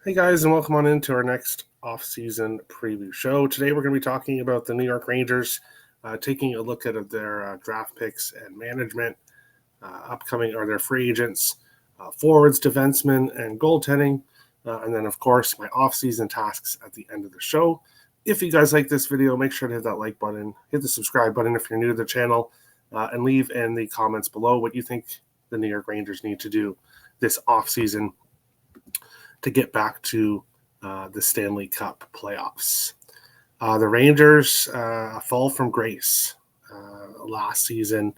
Hey guys, and welcome on into our next off-season preview show. Today we're going to be talking about the New York Rangers, taking a look at their draft picks and management, upcoming are their free agents, forwards, defensemen, and goaltending, and then of course my off-season tasks at the end of the show. If you guys like this video, make sure to hit that like button, hit the subscribe button if you're new to the channel, and leave in the comments below what you think the New York Rangers need to do this off-season to get back to the Stanley Cup playoffs. The Rangers fall from grace last season,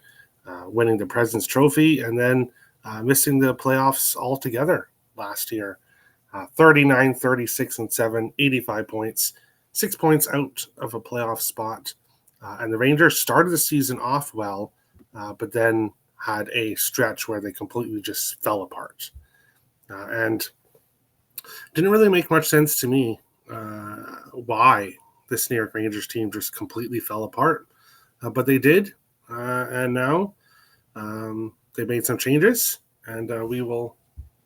winning the President's Trophy and then missing the playoffs altogether last year. 39, 36, and 7, 85 points, 6 points out of a playoff spot. And the Rangers started the season off well, but then had a stretch where they completely just fell apart. And didn't really make much sense to me why this New York Rangers team just completely fell apart. But they did, and now they made some changes, and we will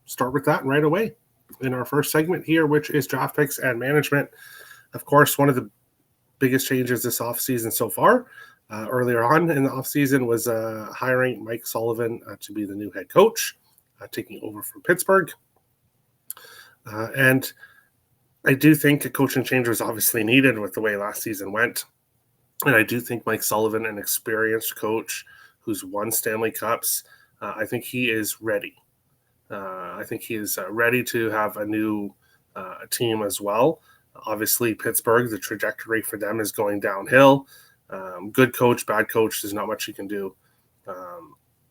start with that right away in our first segment here, which is draft picks and management. Of course, one of the biggest changes this offseason so far, earlier on in the offseason, was hiring Mike Sullivan to be the new head coach, taking over from Pittsburgh. And I do think a coaching change was obviously needed with the way last season went. And I do think Mike Sullivan, an experienced coach who's won Stanley Cups, I think he is ready. I think he is ready to have a new team as well. Obviously, Pittsburgh, the trajectory for them is going downhill. Good coach, bad coach, there's not much you can do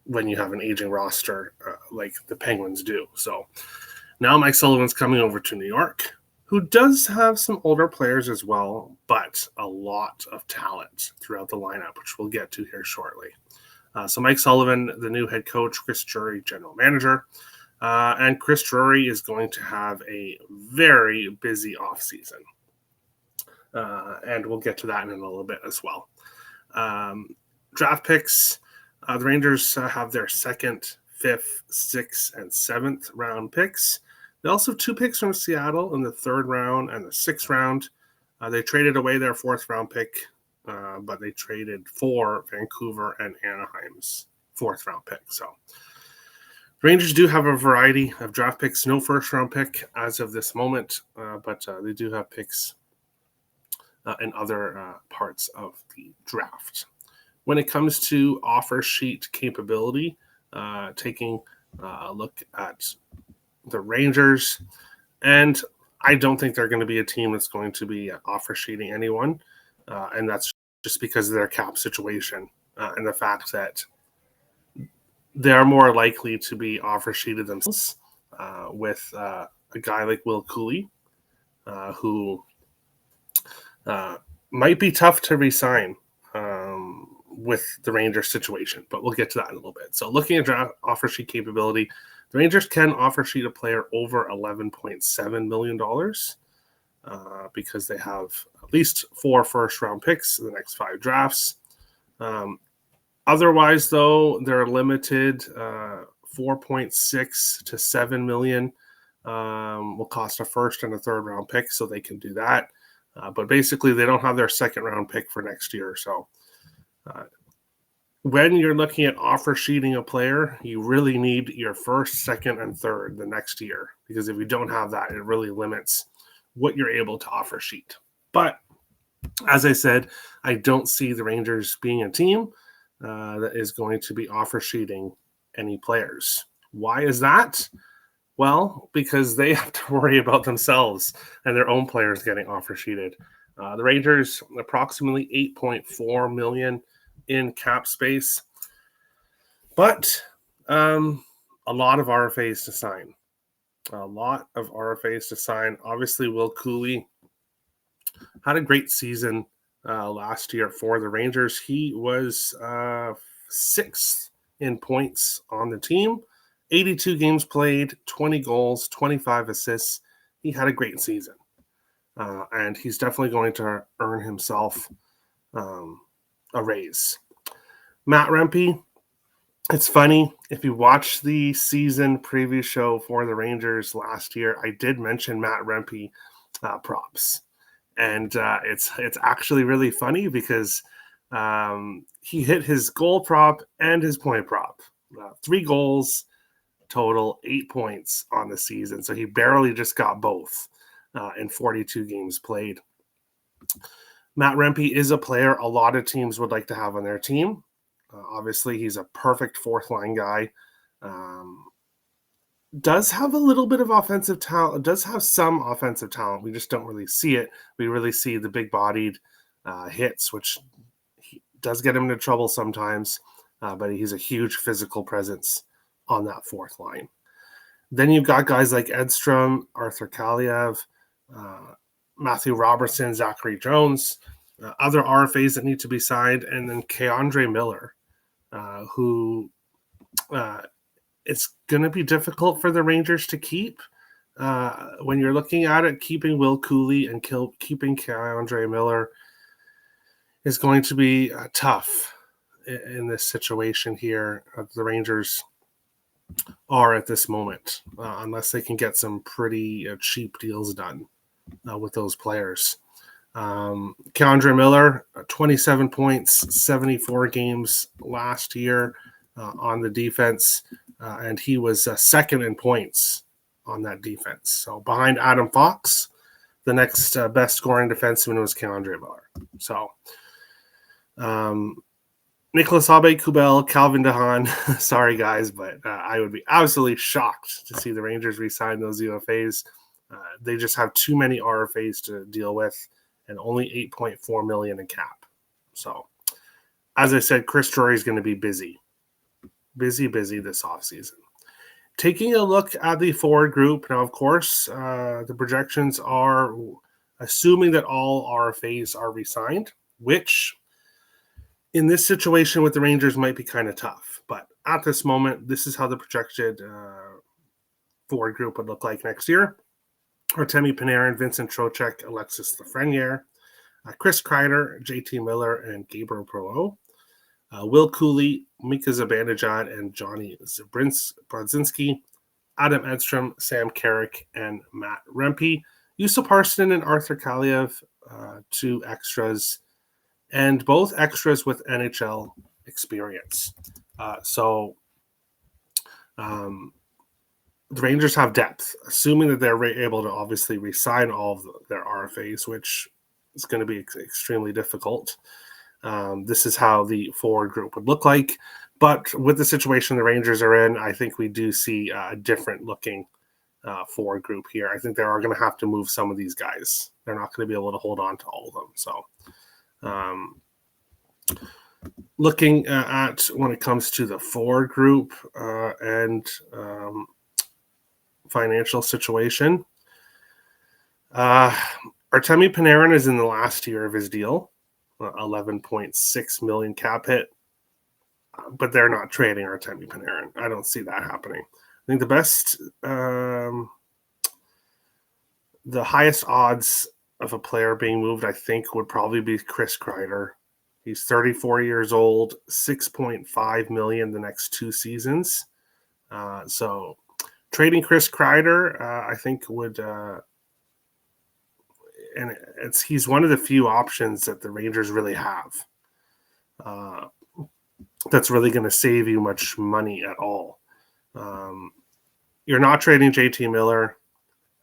when you have an aging roster like the Penguins do. So now Mike Sullivan's coming over to New York, who does have some older players as well, but a lot of talent throughout the lineup, which we'll get to here shortly. So Mike Sullivan, the new head coach, Chris Drury, general manager. And Chris Drury is going to have a very busy offseason. And we'll get to that in a little bit as well. Draft picks, the Rangers have their second, 5th, 6th, and 7th round picks. They also have 2 picks from Seattle in the 3rd round and the 6th round. They traded away their 4th round pick, but they traded for Vancouver and Anaheim's 4th round pick. So the Rangers do have a variety of draft picks, no 1st round pick as of this moment, but they do have picks in other parts of the draft. When it comes to offer sheet capability, taking a look at the Rangers, and I don't think they're going to be a team that's going to be offer sheeting anyone, and that's just because of their cap situation and the fact that they're more likely to be offer sheeted themselves with a guy like Will Cuylie, who might be tough to re-sign with the Rangers situation, but we'll get to that in a little bit. So looking at draft offer sheet capability, the Rangers can offer sheet a player over $11.7 million because they have at least 4 first-round picks in the next 5 drafts. Otherwise, though, they're limited. 4.6 to 7 million will cost a 1st and a 3rd round pick, so they can do that. But basically, they don't have their 2nd round pick for next year. So when you're looking at offer sheeting a player, you really need your 1st, 2nd, and 3rd the next year, because if you don't have that, it really limits what you're able to offer sheet. But as I said, I don't see the Rangers being a team that is going to be offer sheeting any players. Why is that? Well, because they have to worry about themselves and their own players getting offer sheeted. The Rangers, approximately $8.4 million in cap space, but a lot of RFAs to sign. Obviously, Will Cuylie had a great season last year for the Rangers. He was 6th in points on the team, 82 games played, 20 goals, 25 assists. He had a great season, and he's definitely going to earn himself a raise. Matt Rempe, It's funny, if you watch the season preview show for the Rangers last year, I did mention Matt Rempe props. And it's actually really funny because he hit his goal prop and his point prop. 3 goals total, 8 points on the season. So he barely just got both in 42 games played. Matt Rempe is a player a lot of teams would like to have on their team. Obviously, he's a perfect fourth line guy. Does have a little bit of offensive talent, does have some offensive talent. We just don't really see it. We really see the big-bodied hits, which does get him into trouble sometimes, but he's a huge physical presence on that fourth line. Then you've got guys like Edstrom, Arthur Kaliev, Matthew Robertson, Zachary Jones, other RFAs that need to be signed, and then Keandre Miller, who it's going to be difficult for the Rangers to keep. When you're looking at it, keeping Will Cuylie and keeping Keandre Miller is going to be tough in this situation here. The Rangers are at this moment, unless they can get some pretty cheap deals done with those players. Keandre Miller, 27 points, 74 games last year on the defense, and he was second in points on that defense. So behind Adam Fox, the next best scoring defenseman was Keandre Miller. So Nicholas Aube-Kubel, Calvin DeHaan, sorry guys, but I would be absolutely shocked to see the Rangers re-sign those UFAs. They just have too many RFAs to deal with and only $8.4 million in cap. So, as I said, Chris Drury is going to be busy this offseason. Taking a look at the forward group, now, of course, the projections are assuming that all RFAs are re-signed, which in this situation with the Rangers might be kind of tough. But at this moment, this is how the projected forward group would look like next year. Artemi Panarin, Vincent Trocheck, Alexis Lafreniere, Chris Kreider, JT Miller, and Gabriel Perreault. Will Cuylie, Mika Zibanejad, and Johnny Brodzinski. Adam Edstrom, Sam Carrick, and Matt Rempe. Juuso Parssinen and Arthur Kaliev, 2 extras, and both extras with NHL experience. The Rangers have depth, assuming that they're able to obviously re-sign all of their RFAs, which is going to be extremely difficult. This is how the forward group would look like. But with the situation the Rangers are in, I think we do see a different looking forward group here. I think they are going to have to move some of these guys. They're not going to be able to hold on to all of them. So looking at when it comes to the forward group and financial situation, Artemi Panarin is in the last year of his deal, $11.6 million cap hit, but they're not trading Artemi Panarin. I don't see that happening. I think the best, the highest odds of a player being moved, I think, would probably be Chris Kreider. He's 34 years old, $6.5 million the next 2 seasons. So trading Chris Kreider, I think would, and he's one of the few options that the Rangers really have. That's really going to save you much money at all. You're not trading JT Miller.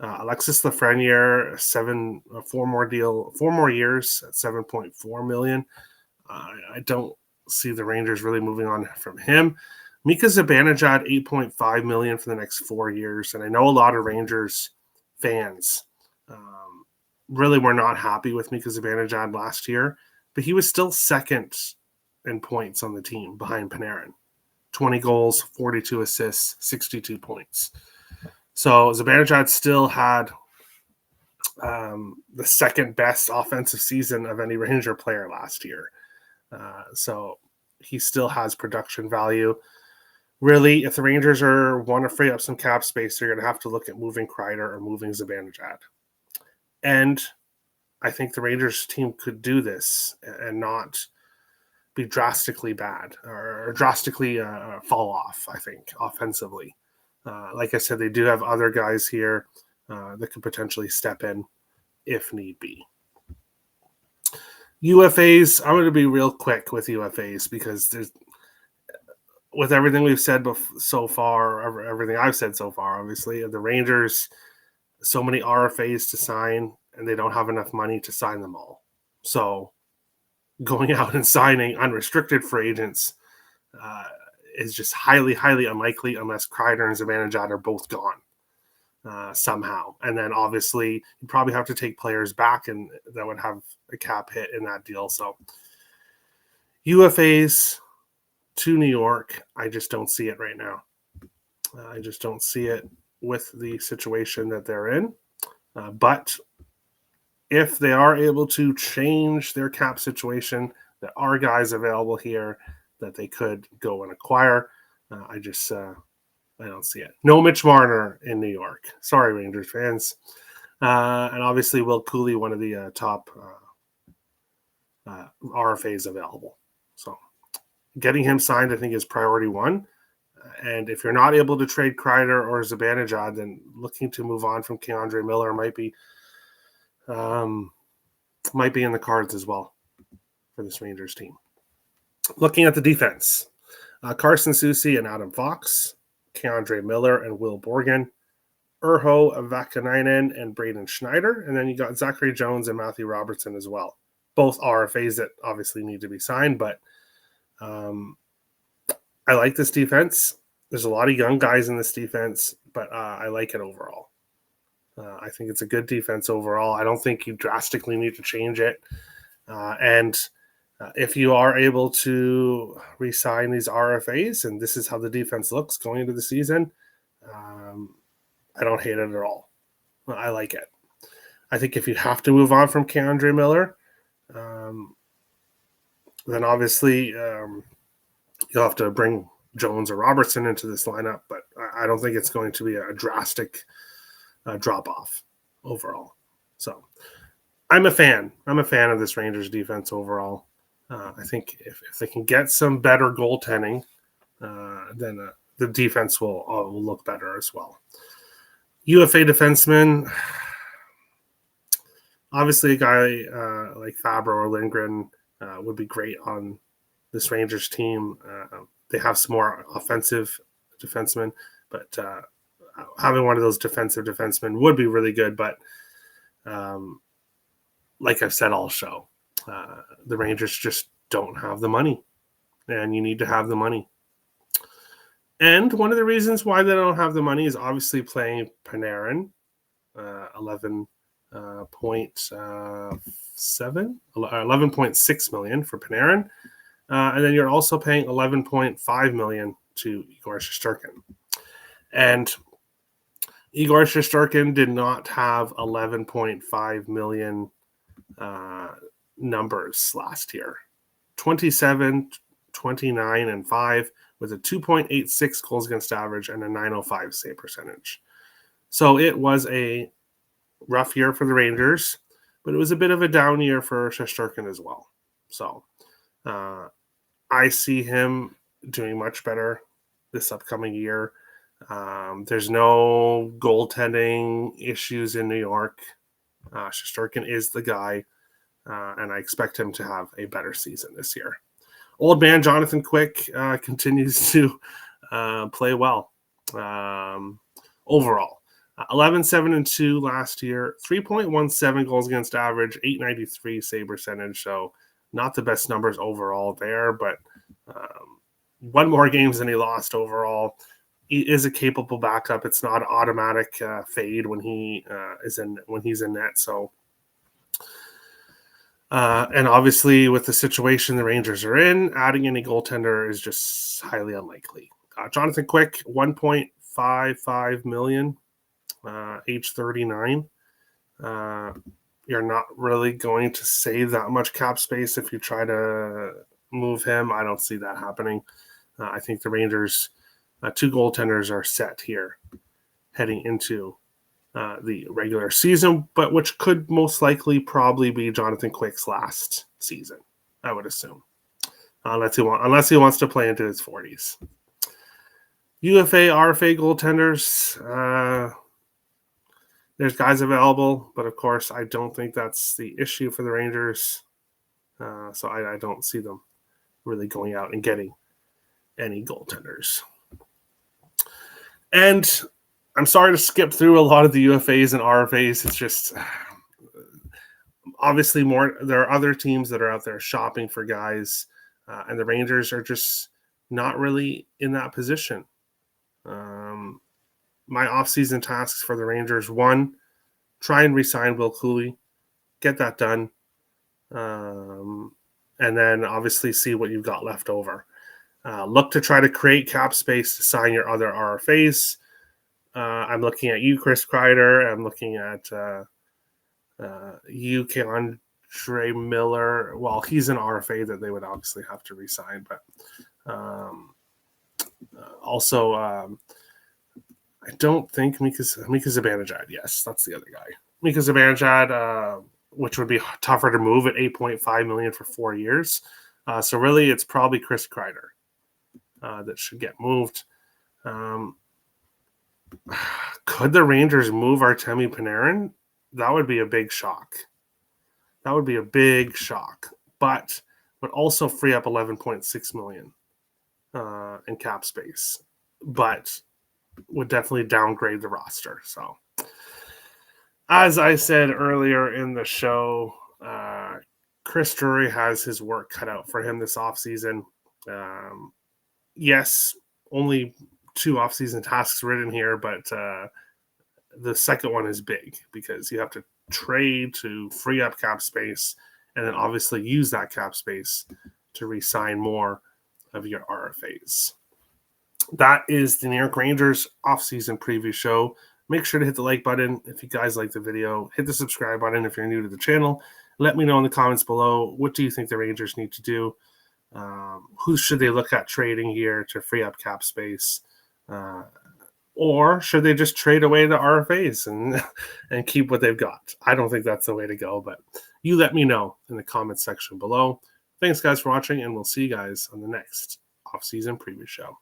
Alexis Lafreniere, 4 more years at $7.4 million. I don't see the Rangers really moving on from him. Mika Zibanejad, $8.5 million for the next 4 years, and I know a lot of Rangers fans really were not happy with Mika Zibanejad last year, but he was still second in points on the team behind Panarin. 20 goals, 42 assists, 62 points. So Zibanejad still had the second best offensive season of any Ranger player last year. So he still has production value. Really, if the Rangers want to free up some cap space, they're going to have to look at moving Kreider or moving Zibanejad. And I think the Rangers team could do this and not be drastically bad or drastically fall off, I think, offensively. Like I said, they do have other guys here that could potentially step in if need be. UFAs, I'm going to be real quick with UFAs because with everything we've said so far, everything I've said so far, obviously, the Rangers, so many RFAs to sign, and they don't have enough money to sign them all. So going out and signing unrestricted free agents is just highly, highly unlikely unless Kreider and Zibanejad are both gone somehow. And then obviously you probably have to take players back, and that would have a cap hit in that deal. So UFAs to New York, I just don't see it right now. I just don't see it with the situation that they're in. But if they are able to change their cap situation, there are guys available here that they could go and acquire. I don't see it. No Mitch Marner in New York. Sorry, Rangers fans. And obviously Will Cuylie, one of the top RFAs available. So getting him signed, I think, is priority one. And if you're not able to trade Kreider or Zibanejad, then looking to move on from K'Andre Miller might be in the cards as well for this Rangers team. Looking at the defense, Carson Soucy and Adam Fox, K'Andre Miller and Will Borgen, Urho Vakanainen and Braden Schneider, and then you got Zachary Jones and Matthew Robertson as well. Both RFAs that obviously need to be signed, but I like this defense. There's a lot of young guys in this defense, but I like it overall. I think it's a good defense overall. I don't think you drastically need to change it. And if you are able to re-sign these RFAs, and this is how the defense looks going into the season, I don't hate it at all. I like it. I think if you have to move on from K'Andre Miller, then obviously you'll have to bring Jones or Robertson into this lineup, but I don't think it's going to be a drastic drop-off overall. So I'm a fan. I'm a fan of this Rangers defense overall. I think if they can get some better goaltending, then the defense will look better as well. UFA defenseman, obviously a guy like Fabro or Lindgren would be great on this Rangers team. They have some more offensive defensemen, but having one of those defensive defensemen would be really good. But like I've said all show, the Rangers just don't have the money, and you need to have the money. And one of the reasons why they don't have the money is obviously playing Panarin, 11.6 million for Panarin. And then you're also paying $11.5 million to Igor Shesterkin. And Igor Shesterkin did not have 11.5 million numbers last year. 27, 29, and 5 with a 2.86 goals against average and a 905 save percentage. So it was a rough year for the Rangers, but it was a bit of a down year for Shesterkin as well. So I see him doing much better this upcoming year. There's no goaltending issues in New York. Shesterkin is the guy, and I expect him to have a better season this year. Old man Jonathan Quick continues to play well overall. 11-7-2 last year, 3.17 goals against average, 893 save percentage. So not the best numbers overall there, but one more games than he lost overall. He is a capable backup. It's not an automatic fade when he's in net. So. And obviously, with the situation the Rangers are in, adding any goaltender is just highly unlikely. Jonathan Quick, $1.55 million, age 39. You're not really going to save that much cap space if you try to move him. I don't see that happening. I think the Rangers, two goaltenders are set here heading into the regular season, but which could most likely probably be Jonathan Quick's last season, I would assume. unless he wants to play into his 40s. UFA, RFA goaltenders. There's guys available, but of course, I don't think that's the issue for the Rangers. So I don't see them really going out and getting any goaltenders. And I'm sorry to skip through a lot of the UFAs and RFAs. It's just obviously there are other teams that are out there shopping for guys, and the Rangers are just not really in that position. My offseason tasks for the Rangers: 1, try and resign Will Cuylie, get that done, and then obviously see what you've got left over. Look to try to create cap space to sign your other RFAs. I'm looking at you, Chris Kreider. I'm looking at you, Andre Miller. Well, he's an RFA that they would obviously have to resign, but also I don't think Mika Zibanejad. Yes, that's the other guy. Mika Zibanejad, which would be tougher to move at $8.5 million for 4 years. So really, it's probably Chris Kreider that should get moved. Could the Rangers move Artemi Panarin? That would be a big shock. But would also free up $11.6 million in cap space, but would definitely downgrade the roster. So, as I said earlier in the show, Chris Drury has his work cut out for him this offseason. Yes, only 2 offseason tasks written here, but the second one is big because you have to trade to free up cap space and then obviously use that cap space to re-sign more of your RFAs. That is the New York Rangers offseason preview show. Make sure to hit the like button if you guys like the video. Hit the subscribe button if you're new to the channel. Let me know in the comments below, what do you think the Rangers need to do? Who should they look at trading here to free up cap space? Or should they just trade away the RFAs and keep what they've got? I don't think that's the way to go, but you let me know in the comments section below. Thanks, guys, for watching, and we'll see you guys on the next offseason preview show.